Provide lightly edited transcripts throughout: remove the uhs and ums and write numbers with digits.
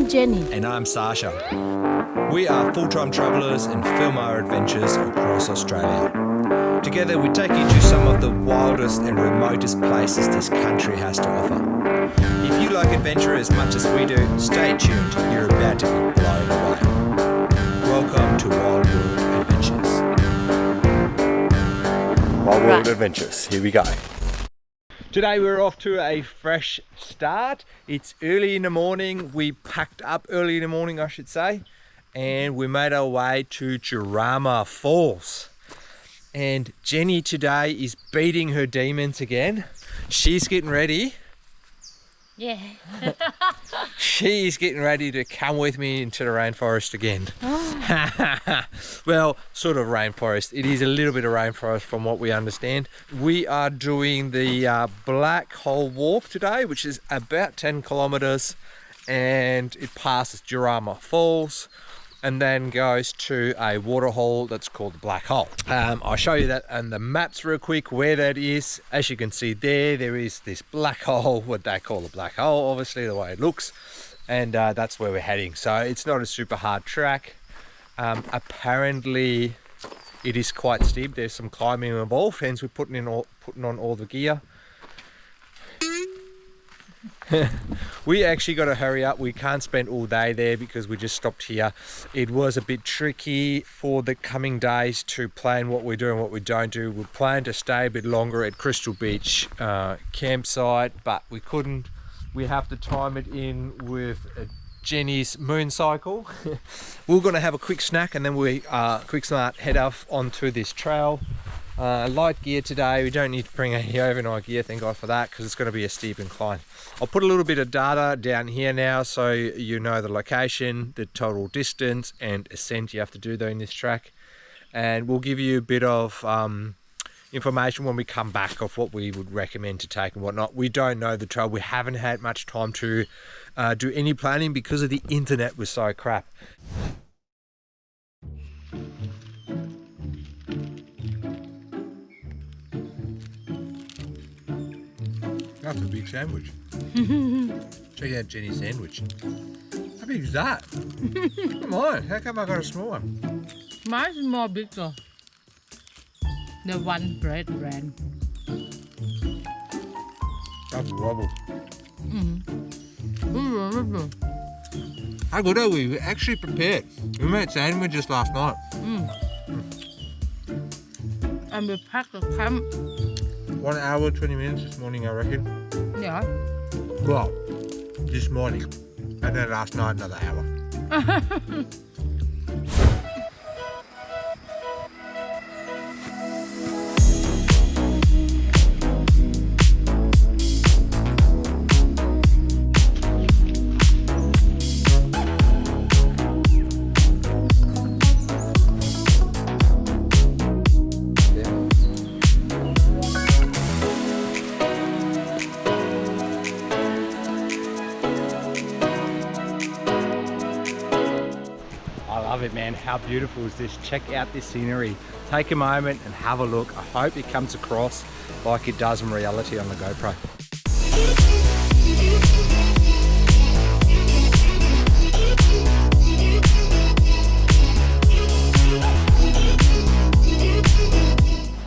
I'm Jenny. And I'm Sasha. We are full-time travellers and film our adventures across Australia. Together we take you to some of the wildest and remotest places this country has to offer. If you like adventure as much as we do, stay tuned, you're about to be blown away. Welcome to Wild World Adventures. Wild World Adventures, here we go. Today we're off to a fresh start. It's early in the morning. We packed up early in the morning, I should say, and we made our way to Jourama Falls. And Jenny today is beating her demons again. She's getting ready. Yeah. She's getting ready to come with me into the rainforest again. Oh. Well, sort of rainforest. It is a little bit of rainforest from what we understand. We are doing the Black Hole Walk today, which is about 10 kilometers, and it passes Jourama Falls and then goes to a waterhole that's called the Black Hole. I'll show you that on the maps real quick where that is. As you can see there is this black hole, what they call a black hole, obviously the way it looks, and that's where we're heading. So it's not a super hard track. Apparently it is quite steep. There's some climbing involved, hence we're putting on all the gear. We actually got to hurry up. We can't spend all day there because we just stopped here. It was a bit tricky for the coming days to plan what we do and what we don't do. We planned to stay a bit longer at Crystal Beach campsite, but we couldn't. We have to time it in with Jenny's moon cycle. We're going to have a quick snack and then we quick smart head off onto this trail. Light gear today. We don't need to bring any overnight gear, thank God for that, because it's going to be a steep incline. I'll put a little bit of data down here now so you know the location, the total distance and ascent you have to do during this track, and we'll give you a bit of information when we come back of what we would recommend to take and whatnot. We don't know the trail. We haven't had much time to do any planning because of the internet was so crap. That's a big sandwich. Check out Jenny's sandwich. How big is that? Come on, how come I got a small one? Mine is more bigger. The one bread brand. That's a wobble. Mm-hmm. How good are we? We actually prepared. We made sandwiches last night. And we packed the camp. 1 hour, 20 minutes this morning, I reckon. Yeah. Well, this morning. And then last night, another hour. Man, how beautiful is this? Check out this scenery. Take a moment and have a look. I hope it comes across like it does in reality on the GoPro.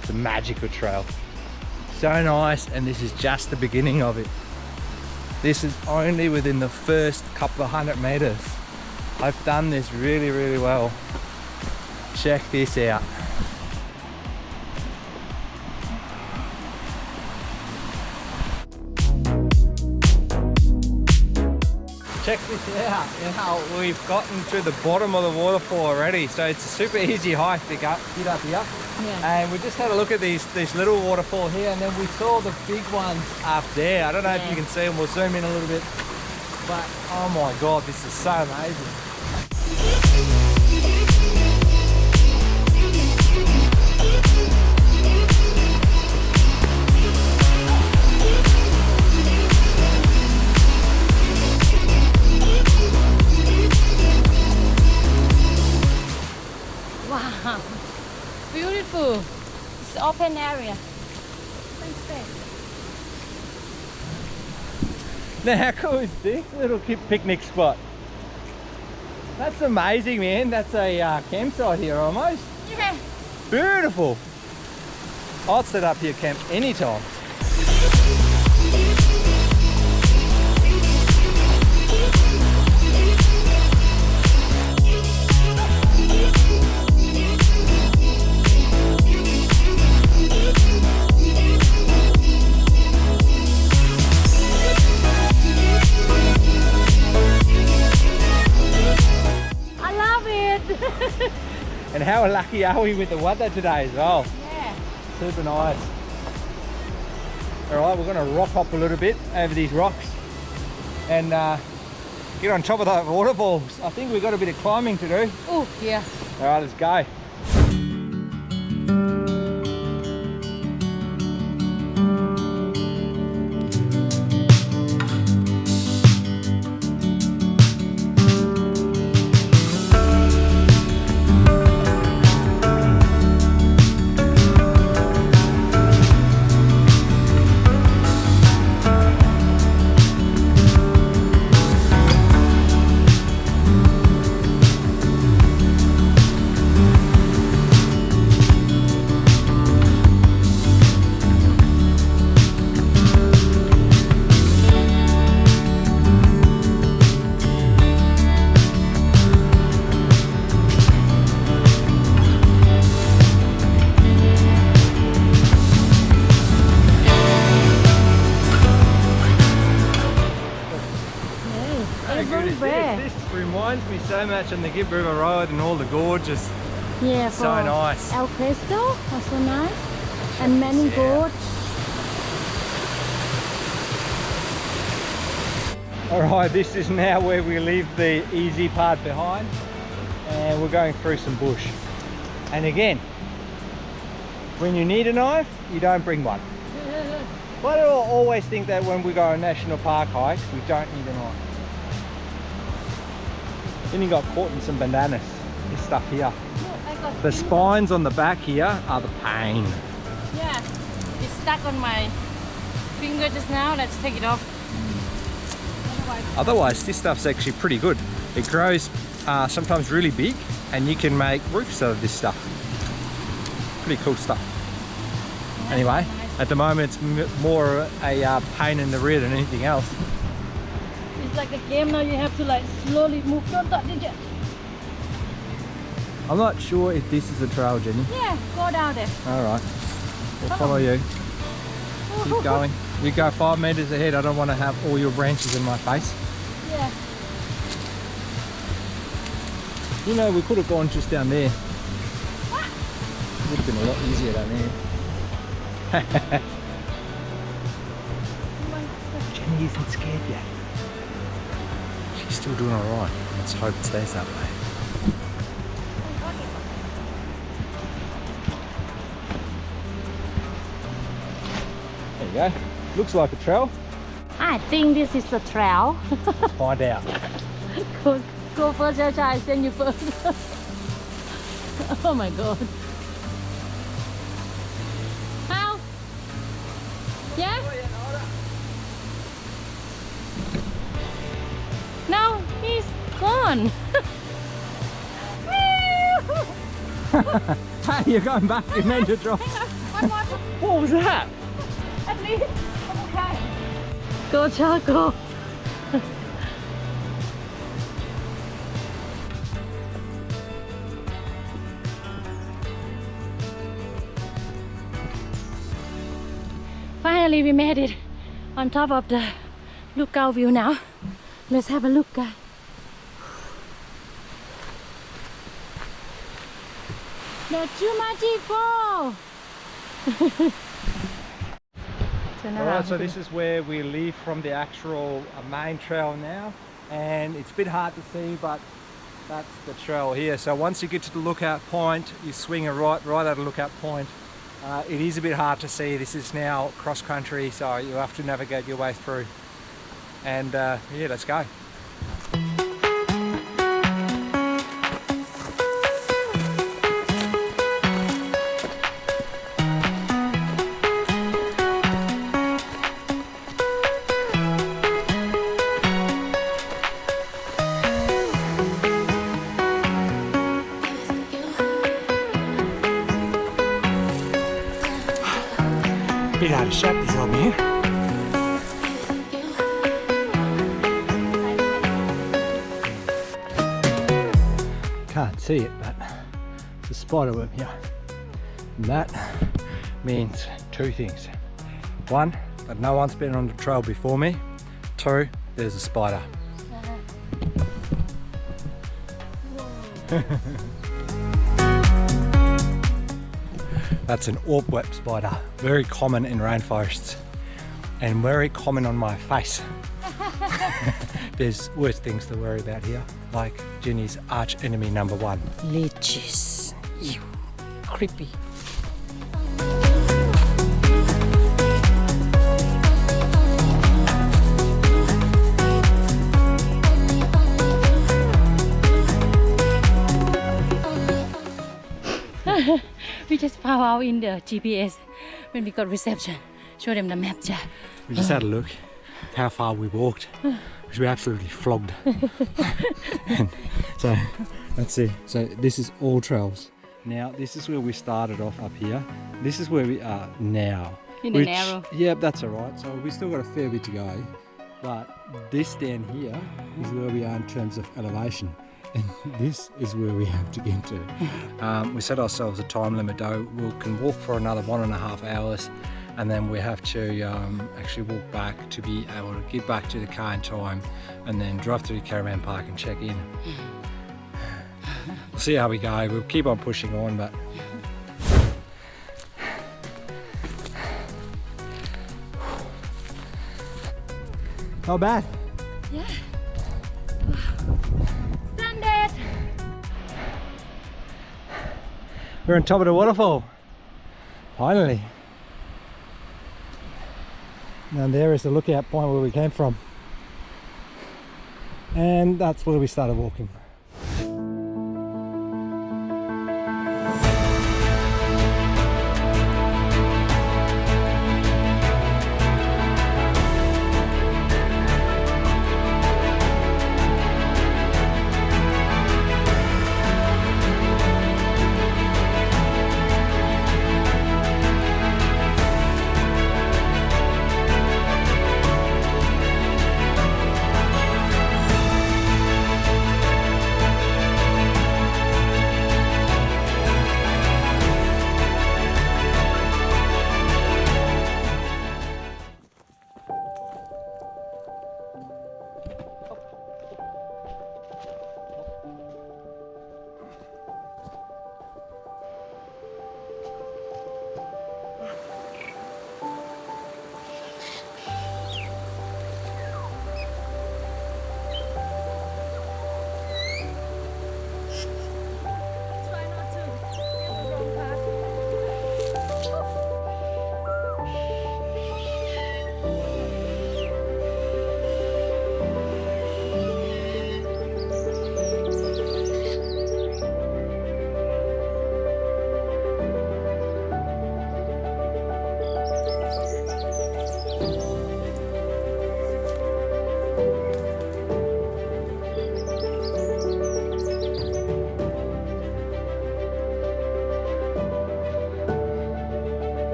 It's a magical trail. So nice, and this is just the beginning of it. This is only within the first couple of 100 meters. I've done this really, really well. Check this out. Check this out. Now we've gotten to the bottom of the waterfall already, so it's a super easy hike to get up here. Yeah. And we just had a look at these little waterfall here, and then we saw the big ones up there. I don't know if you can see them. We'll zoom in a little bit. But oh my God, this is so amazing. Wow, beautiful. It's open area. Now how cool is this little picnic spot? That's amazing, man. That's a campsite here almost. Yeah. Beautiful. I'll set up here camp anytime. I love it. And how lucky are we with the weather today as well? Yeah. Super nice. Alright, we're going to rock hop a little bit over these rocks and get on top of those waterfalls. I think we've got a bit of climbing to do. Oh, yeah. Alright, let's go. This reminds me so much on the Gibb River Road and all the gorges. Yeah, So for nice. El Cristo, also nice. And many Yeah. gorge. Alright, this is now where we leave the easy part behind and we're going through some bush. And again, when you need a knife, you don't bring one. But I always think that when we go on national park hikes, we don't need a knife. Then you got caught in some bananas, this stuff here. The spines on the back here are the pain. Yeah. It's stuck on my finger just now. Let's take it off. Otherwise, this stuff's actually pretty good. It grows sometimes really big and you can make roofs out of this stuff. Pretty cool stuff. Anyway, at the moment it's more a pain in the rear than anything else. It's like a game now. You have to like slowly move. Don't touch it. I'm not sure if this is a trail, Jenny. Yeah, go down there. Alright, we'll follow you. Keep going. You go 5 meters ahead. I don't want to have all your branches in my face. Yeah. You know, we could have gone just down there. It would have been a lot easier down there. Jenny isn't scared yet. She's still doing alright. Let's hope it stays that way. There you go. Looks like a trail. I think this is the trail. Let's find out. Go first, Chacha. I send you first. Oh my god. How? Yeah? No, he's gone. Hey, you're going back. You meant to drop. One more. What was that? At least. Okay. Go, Cha, go. Finally, we made it on top of the lookout view now. Let's have a look, guys. The Jumaji Fall. Alright, so this is where we leave from the actual main trail now, and it's a bit hard to see, but that's the trail here. So once you get to the lookout point, you swing a right at the lookout point. It is a bit hard to see. This is now cross country, so you have to navigate your way through. And yeah, let's go. bit out of shape, this old man. Can't see it, but there's a spider web here. And that means two things. One, that no one's been on the trail before me. Two, there's a spider. That's an orb-web spider, very common in rainforests and very common on my face. There's worse things to worry about here, like Jenny's arch enemy number one. Leeches. Ew. Creepy. We just found out in the GPS when we got reception. Show them the map, yeah. We just had a look how far we walked, which we absolutely flogged. And so let's see. So this is all trails. Now this is where we started off up here. This is where we are now. In the narrow. Yeah, that's all right. So we still got a fair bit to go, but this down here is where we are in terms of elevation. And this is where we have to get to. We set ourselves a time limit though. We can walk for another 1.5 hours, and then we have to actually walk back to be able to get back to the car in time, and then drive to the caravan park and check in. We'll see how we go. We'll keep on pushing on, but not bad. Yeah. Standard. We're on top of the waterfall. Finally. Now there is the lookout point where we came from. And that's where we started walking.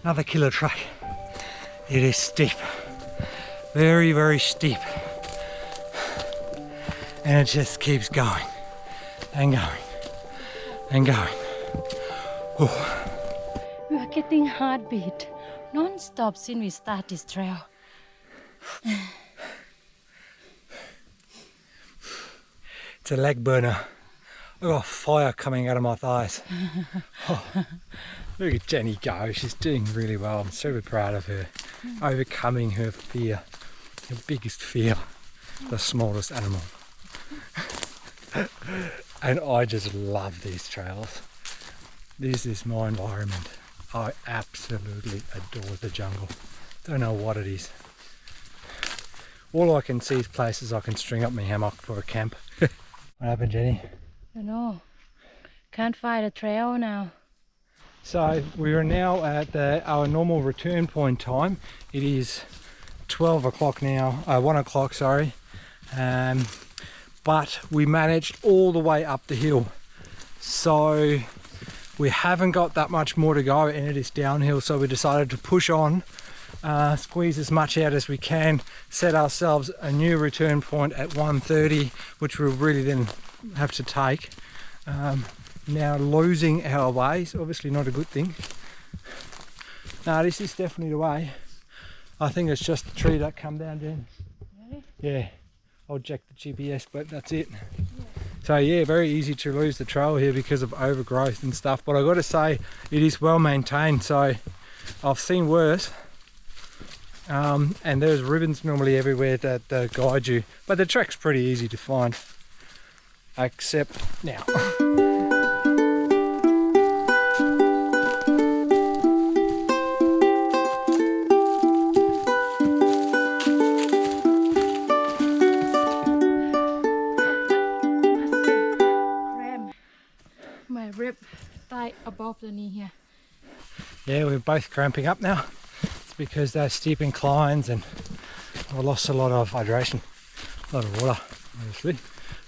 Another killer track. It is steep, very, very steep, and it just keeps going and going and going. Ooh. We are getting heartbeat non-stop since we start this trail. It's a leg burner. I've got fire coming out of my thighs. Oh, look at Jenny go. She's doing really well. I'm super proud of her. Overcoming her fear. Her biggest fear. The smallest animal. And I just love these trails. This is my environment. I absolutely adore the jungle. Don't know what it is. All I can see is places I can string up my hammock for a camp. What happened, Jenny? I know. Can't find a trail now. So we are now at our normal return point time. It is 12 o'clock now, 1 o'clock, sorry. But we managed all the way up the hill. So we haven't got that much more to go and it is downhill. So we decided to push on, squeeze as much out as we can, set ourselves a new return point at 1:30, which we'll really then have to take. Now losing our ways, obviously not a good thing. No, this is definitely the way. I think it's just the tree that come down, Jen. Really? Yeah, I'll check the GPS, but that's it. Yeah. So yeah, very easy to lose the trail here because of overgrowth and stuff, but I got to say it is well maintained. So I've seen worse, and there's ribbons normally everywhere that guide you, but the track's pretty easy to find, except now. My rib tight above the knee here. Yeah, we're both cramping up now. It's because those steep inclines and I lost a lot of hydration, a lot of water, obviously.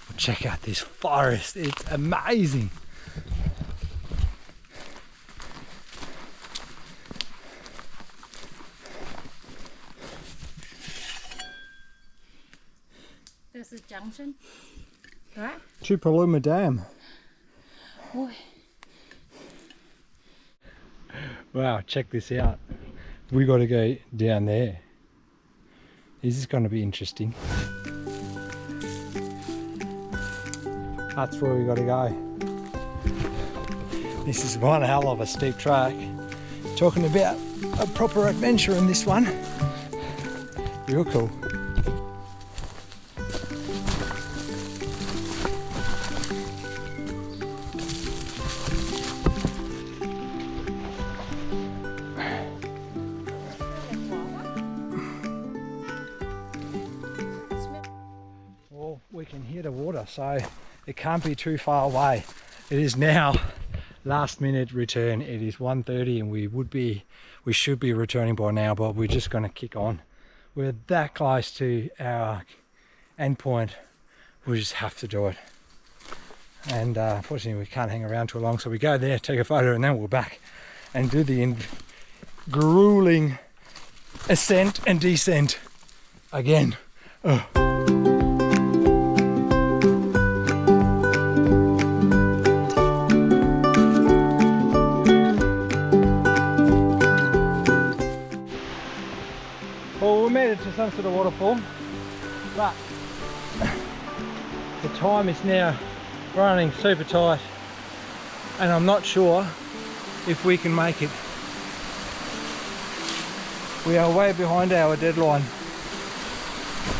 But check out this forest, it's amazing. There's a junction, right? To Paluma Dam. Boy. Wow, check this out. We got to go down there. This is going to be interesting. That's where we got to go. This is one hell of a steep track. Talking about a proper adventure in this one. Real cool. We can hear the water, so it can't be too far away. It is now last minute return. It is 1:30 and we should be returning by now, but we're just going to kick on. We're that close to our end point, we just have to do it. And unfortunately we can't hang around too long, so we go there, take a photo, and then we're back and do the grueling ascent and descent again. Ugh. Well, we made it to some sort of waterfall, but the time is now running super tight and I'm not sure if we can make it. We are way behind our deadline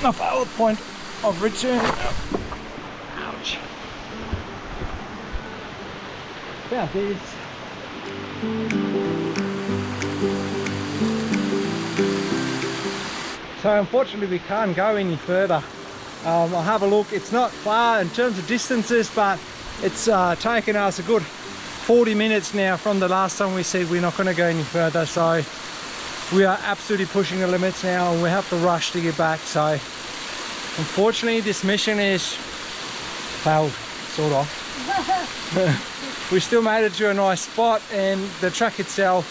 of our point of return. Ouch. About this. So unfortunately we can't go any further. I'll have a look. It's not far in terms of distances, but it's taken us a good 40 minutes now from the last time we said we're not going to go any further. So we are absolutely pushing the limits now and we have to rush to get back. So unfortunately this mission is failed, sort of. We still made it to a nice spot and the track itself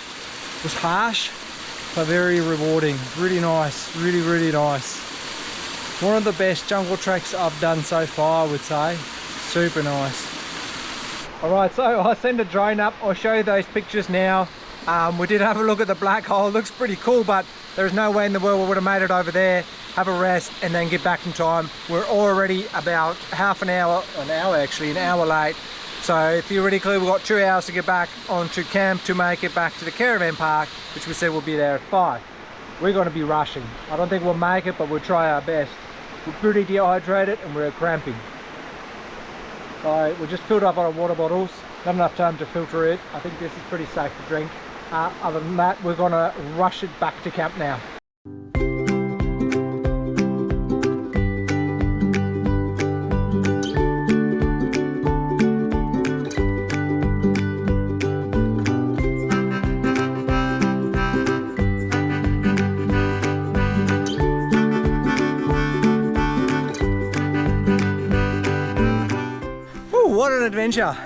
was harsh but very rewarding. Really nice, really nice. One of the best jungle tracks I've done so far, I would say. Super nice. Alright, so I'll send a drone up. I'll show you those pictures now. We did have a look at the black hole. It looks pretty cool, but there's no way in the world we would have made it over there, have a rest, and then get back in time. We're already about an hour late. So theoretically we've got 2 hours to get back onto camp to make it back to the caravan park, which we said we'll be there at 5. We're going to be rushing. I don't think we'll make it, but we'll try our best. We're pretty dehydrated and we're cramping. So we just filled up our water bottles. Not enough time to filter it. I think this is pretty safe to drink. Other than that, we're going to rush it back to camp now. what an adventure.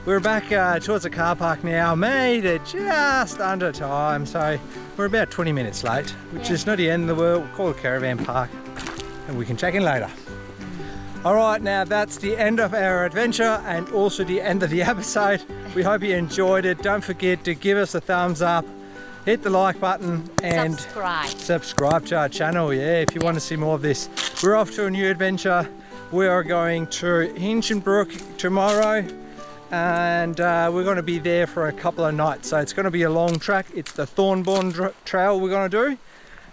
We're back towards the car park now. Made it just under time, so we're about 20 minutes late, which is not the end of the world. We'll call it caravan park and we can check in later. All right, now that's the end of our adventure and also the end of the episode. We hope you enjoyed it. Don't forget to give us a thumbs up, hit the like button and subscribe to our channel, if you want to see more of this. We're off to a new adventure. We are going to Hinchinbrook tomorrow and we're going to be there for a couple of nights, so it's going to be a long track. It's the Thornborn Trail we're going to do.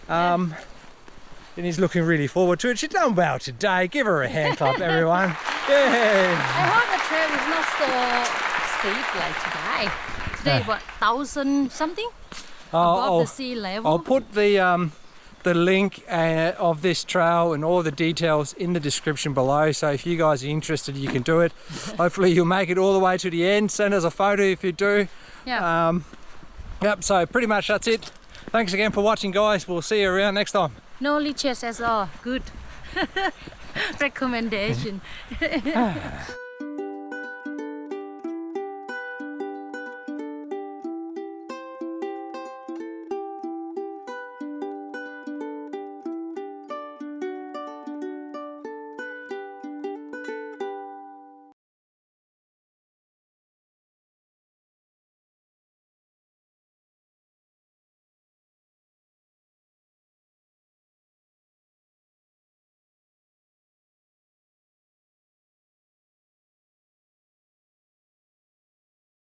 And he's looking really forward to it. She's done well today. Give her a hand clap, everyone. Yeah. I hope the trail is not so steep like today. Today, what, 1,000 something? Above the sea level? I'll put the link of this trail and all the details in the description below. So if you guys are interested, you can do it. Hopefully you'll make it all the way to the end. Send us a photo if you do. Yeah. Yep, so pretty much that's it. Thanks again for watching, guys. We'll see you around next time. No leeches at all. Good recommendation.